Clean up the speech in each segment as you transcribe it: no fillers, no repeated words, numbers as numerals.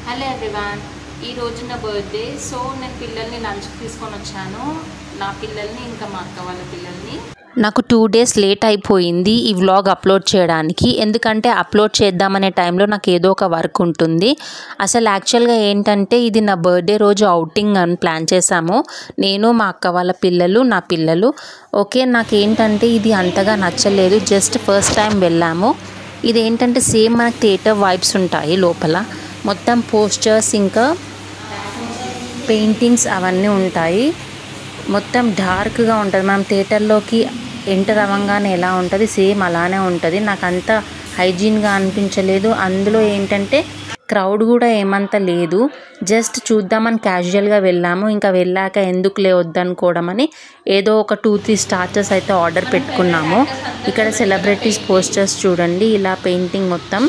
Hello everyone, ఈరోజు నా birthday. So నేను పిల్లల్ని లంచ్కి తీసుకొని వచ్చాను, నా పిల్లల్ని ఇంకా మా అక్క వాళ్ళ పిల్లల్ని. నాకు 2 days లేట్ అయిపోయింది ఈ వ్లాగ్ అప్లోడ్ చేయడానికి. ఎందుకంటే అప్లోడ్ చేద్దామనే టైంలో నాకు ఏదో ఒక వర్క్ ఉంటుంది. అసలు యాక్చువల్గా ఏంటంటే ఇది నా బర్త్డే రోజు అవుటింగ్ అని ప్లాన్ చేశాము, నేను మా అక్క వాళ్ళ పిల్లలు నా పిల్లలు. ఓకే, నాకేంటంటే ఇది అంతగా నచ్చలేదు. జస్ట్ ఫస్ట్ టైం వెళ్ళాము. ఇదేంటంటే సేమ్ మనకు థియేటర్ వైబ్స్ ఉంటాయి లోపల. మొత్తం పోస్టర్స్ ఇంకా పెయింటింగ్స్ అవన్నీ ఉంటాయి. మొత్తం డార్క్గా ఉంటుంది. మనం థియేటర్లోకి ఎంటర్ అవ్వగానే ఎలా ఉంటుంది సేమ్ అలానే ఉంటుంది. నాకు అంత హైజీన్గా అనిపించలేదు. అందులో ఏంటంటే క్రౌడ్ కూడా ఏమంత లేదు. జస్ట్ చూద్దామని క్యాజువల్గా వెళ్ళాము. ఇంకా వెళ్ళాక ఎందుకులే వద్దనుకోవడం అని ఏదో ఒక 2-3 స్టార్టర్స్ అయితే ఆర్డర్ పెట్టుకున్నాము. ఇక్కడ సెలబ్రిటీస్ పోస్టర్స్ చూడండి, ఇలా పెయింటింగ్ మొత్తం.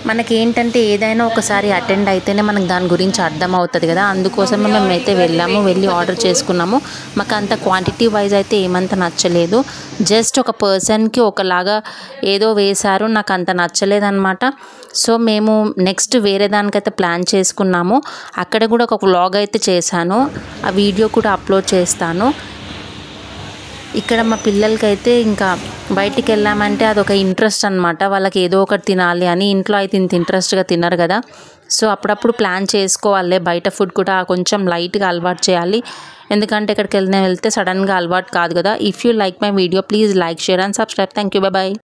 మనకి ఏంటంటే ఏదైనా ఒకసారి అటెండ్ అయితేనే మనకు దాని గురించి అర్థం అవుతుంది కదా, అందుకోసమే మేమైతే వెళ్ళాము, వెళ్ళి ఆర్డర్ చేసుకున్నాము. మాకు అంత క్వాంటిటీ వైజ్ అయితే ఏమంత నచ్చలేదు. జస్ట్ ఒక పర్సన్కి ఒకలాగా ఏదో వేశారు, నాకు అంత నచ్చలేదన్నమాట. సో మేము నెక్స్ట్ వేరే దానికైతే ప్లాన్ చేసుకున్నాము. అక్కడ కూడా ఒక వ్లాగ్ అయితే చేశాను, ఆ వీడియో కూడా అప్లోడ్ చేస్తాను. ఇక్కడ మా పిల్లలకైతే ఇంకా బయటికి వెళ్ళామంటే అదొక ఇంట్రెస్ట్ అనమాట. వాళ్ళకి ఏదో ఒకటి తినాలి అని. ఇంట్లో అయితే ఇంత ఇంట్రెస్ట్గా తినరు కదా. సో అప్పుడప్పుడు ప్లాన్ చేసుకోవాలి, బయట ఫుడ్ కూడా కొంచెం లైట్గా అలవాటు చేయాలి. ఎందుకంటే ఎక్కడికి వెళ్తే సడన్గా అలవాటు కాదు కదా. If you like my video please like, share and subscribe. Thank you, bye.